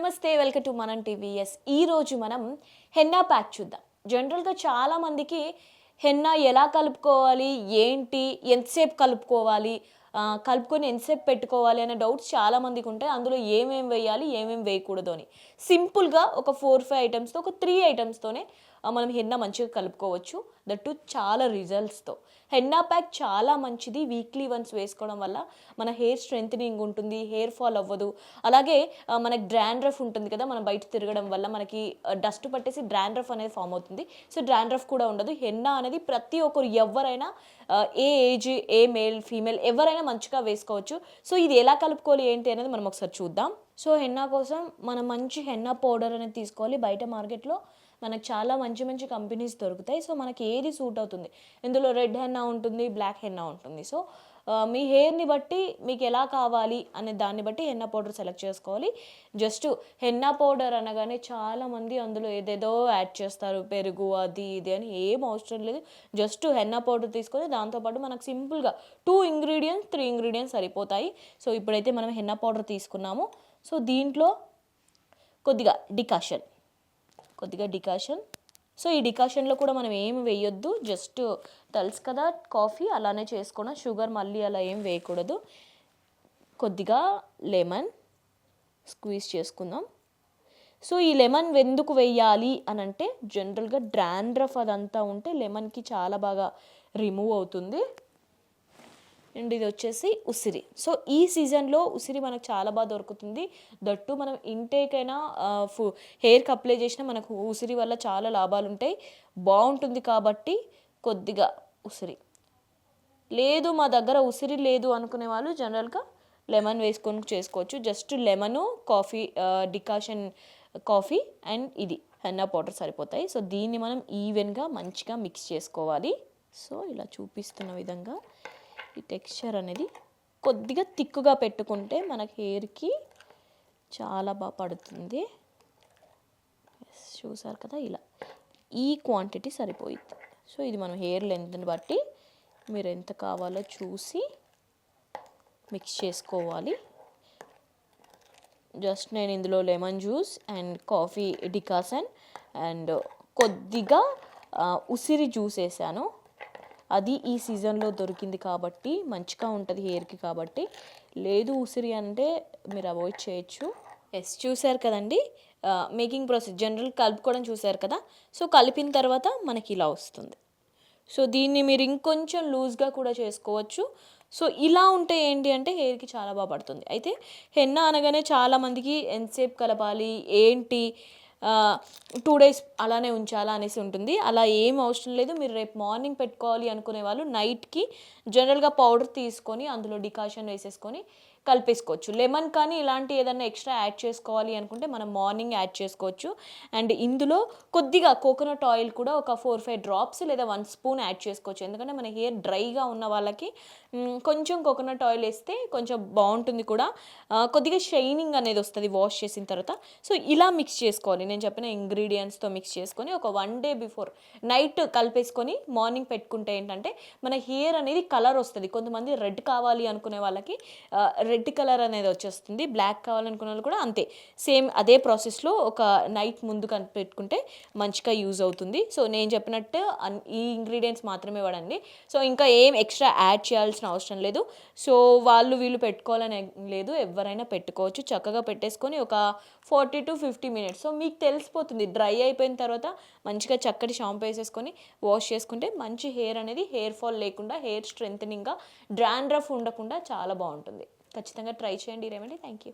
నమస్తే, welcome to మనం TVS. ఈరోజు మనం హెన్నా ప్యాక్ చూద్దాం. జనరల్గా చాలా మందికి హెన్నా ఎలా కలుపుకోవాలి, ఏంటి, ఎంతసేపు కలుపుకోవాలి, కలుపుకొని ఎంతసేపు పెట్టుకోవాలి అనే డౌట్స్ చాలా మందికి ఉంటాయి. అందులో ఏమేమి వేయాలి, ఏమేమి వేయకూడదు అని సింపుల్గా ఒక 4-5 ఐటమ్స్తో, ఒక 3 ఐటమ్స్తోనే మనం హెన్నా మంచిగా కలుపుకోవచ్చు. దట్టు చాలా రిజల్ట్స్తో. హెన్నా ప్యాక్ చాలా మంచిది. వీక్లీ వన్స్ వేసుకోవడం వల్ల మన హెయిర్ స్ట్రెంథనింగ్ ఉంటుంది, హెయిర్ ఫాల్ అవ్వదు. అలాగే మనకి డ్రాండ్రఫ్ ఉంటుంది కదా, మనం బయట తిరగడం వల్ల మనకి డస్ట్ పట్టేసి డ్రాండ్రఫ్ అనేది ఫామ్ అవుతుంది. సో డ్రాండ్రఫ్ కూడా ఉండదు. హెన్నా అనేది ప్రతి ఒక్కరు ఎవరైనా, ఏ ఏజ్, ఏ మేల్ ఫీమేల్ ఎవరైనా మంచిగా వేసుకోవచ్చు. సో ఇది ఎలా కలుపుకోవాలి ఏంటి అనేది మనం ఒకసారి చూద్దాం. సో హెన్నా కోసం మనం మంచి హెన్నా పౌడర్ అనేది తీసుకోవాలి. బయట మార్కెట్లో మనకు చాలా మంచి మంచి కంపెనీస్ దొరుకుతాయి. సో మనకి ఏది సూట్ అవుతుంది. ఇందులో రెడ్ హెన్నా ఉంటుంది, బ్లాక్ హెన్నా ఉంటుంది. సో మీ హెయిర్ని బట్టి మీకు ఎలా కావాలి అనే దాన్ని బట్టి హెన్నా పౌడర్ సెలెక్ట్ చేసుకోవాలి. జస్ట్ హెన్నా పౌడర్ అనగానే చాలామంది అందులో ఏదేదో యాడ్ చేస్తారు, పెరుగు అది ఇది అని. ఏం అవసరం లేదు. జస్ట్ హెన్నా పౌడర్ తీసుకొని దాంతోపాటు మనకు సింపుల్గా 2 ఇంగ్రీడియంట్స్ 3 ఇంగ్రీడియంట్స్ సరిపోతాయి. సో ఇప్పుడైతే మనం హెన్నా పౌడర్ తీసుకున్నాము. సో దీంట్లో కొద్దిగా డికాషన్. సో ఈ డికాషన్లో కూడా మనం ఏమి వేయొద్దు. జస్ట్ తెలుసు కదా, కాఫీ అలానే చేసుకోవడం, షుగర్ మళ్ళీ అలా ఏం వేయకూడదు. కొద్దిగా లెమన్ స్క్వీజ్ చేసుకుందాం. సో ఈ లెమన్ ఎందుకు వేయాలి అని అంటే, జనరల్గా డ్రాండ్రఫ్ అదంతా ఉంటే లెమన్కి చాలా బాగా రిమూవ్ అవుతుంది. అండ్ ఇది వచ్చేసి ఉసిరి. సో ఈ సీజన్లో ఉసిరి మనకు చాలా బాగా దొరుకుతుంది. దట్టు మనం ఇంటేక్ అయినా హెయిర్కి అప్లై చేసినా మనకు ఉసిరి వల్ల చాలా లాభాలు ఉంటాయి. బాగుంటుంది కాబట్టి కొద్దిగా ఉసిరి. లేదు మా దగ్గర ఉసిరి లేదు అనుకునే వాళ్ళు జనరల్గా లెమన్ వేసుకొని చేసుకోవచ్చు. Just lemon, coffee, decoction coffee and ఇది హెన్నా పౌడర్ సరిపోతాయి. సో దీన్ని మనం ఈవెన్గా మంచిగా మిక్స్ చేసుకోవాలి. సో ఇలా చూపిస్తున్న విధంగా ఈ టెక్స్చర్ అనేది కొద్దిగా థిక్గా పెట్టుకుంటే మనకి హెయిర్కి చాలా బాగా పడుతుంది. చూసారు కదా, ఇలా ఈ క్వాంటిటీ సరిపోయింది. సో ఇది మనం హెయిర్ లెంత్ని బట్టి మీరు ఎంత కావాలో చూసి మిక్స్ చేసుకోవాలి. జస్ట్ నేను ఇందులో lemon juice and coffee decoction and కొద్దిగా ఉసిరి జ్యూస్ వేసాను. అది ఈ సీజన్లో దొరికింది కాబట్టి మంచిగా ఉంటుంది హెయిర్కి. కాబట్టి లేదు ఉసిరి అంటే మీరు అవాయిడ్ చేయొచ్చు. చూసారు కదండి మేకింగ్ ప్రాసెస్. జనరల్ కలుపుకోవడం చూసారు కదా. సో కలిపిన తర్వాత మనకి ఇలా వస్తుంది. సో దీన్ని మీరు ఇంకొంచెం లూజ్గా కూడా చేసుకోవచ్చు. సో ఇలా ఉంటే ఏంటి అంటే హెయిర్కి చాలా బాగా పడుతుంది. అయితే హెన్నా అనగానే చాలామందికి ఎంతసేపు కలపాలి, ఏంటి, 2 days అలానే ఉంచాలా అనేసి ఉంటుంది. అలా ఏం అవసరం లేదు. మీరు రేపు మార్నింగ్ పెట్టుకోవాలి అనుకునే వాళ్ళు నైట్కి జనరల్గా పౌడర్ తీసుకొని అందులో డికాషన్ వేసేసుకొని కలిపేసుకోవచ్చు. లెమన్ కానీ ఇలాంటి ఏదైనా ఎక్స్ట్రా యాడ్ చేసుకోవాలి అనుకుంటే మనం మార్నింగ్ యాడ్ చేసుకోవచ్చు. అండ్ ఇందులో కొద్దిగా కోకోనట్ ఆయిల్ కూడా ఒక 4-5 డ్రాప్స్ లేదా 1 స్పూన్ యాడ్ చేసుకోవచ్చు. ఎందుకంటే మన హెయిర్ డ్రైగా ఉన్న వాళ్ళకి కొంచెం కోకోనట్ ఆయిల్ వేస్తే కొంచెం బాగుంటుంది కూడా. కొద్దిగా షైనింగ్ అనేది వస్తుంది వాష్ చేసిన తర్వాత. సో ఇలా మిక్స్ చేసుకోవాలి. నేను చెప్పిన ఇంగ్రీడియంట్స్తో మిక్స్ చేసుకొని ఒక 1 day బిఫోర్ నైట్ కలిపేసుకొని మార్నింగ్ పెట్టుకుంటే ఏంటంటే మన హెయిర్ అనేది కలర్ వస్తుంది. కొంతమంది రెడ్ కావాలి అనుకునే వాళ్ళకి రెడ్ కలర్ అనేది వచ్చేస్తుంది. బ్లాక్ కావాలనుకునే వాళ్ళు కూడా అంతే, సేమ్ అదే ప్రాసెస్లో ఒక నైట్ ముందు పెట్టుకుంటే మంచిగా యూజ్ అవుతుంది. సో నేను చెప్పినట్టు ఈ ఇంగ్రీడియంట్స్ మాత్రమే వాడండి. సో ఇంకా ఏం ఎక్స్ట్రా యాడ్ చేయాల్సిన అవసరం లేదు. సో వీళ్ళు పెట్టుకోవాలని లేదు, ఎవరైనా పెట్టుకోవచ్చు. చక్కగా పెట్టేసుకొని ఒక 40 to 50 minutes. సో మీకు తెలిసిపోతుంది. డ్రై అయిపోయిన తర్వాత మంచిగా చక్కటి షాంపూ వేసేసుకొని వాష్ చేసుకుంటే మంచి హెయిర్ అనేది హెయిర్ ఫాల్ లేకుండా, హెయిర్ స్ట్రెంథనింగ్గా, డ్రాండ్రఫ్ ఉండకుండా చాలా బాగుంటుంది. ఖచ్చితంగా ట్రై చేయండి ఈ రెమెడీ. Thank you.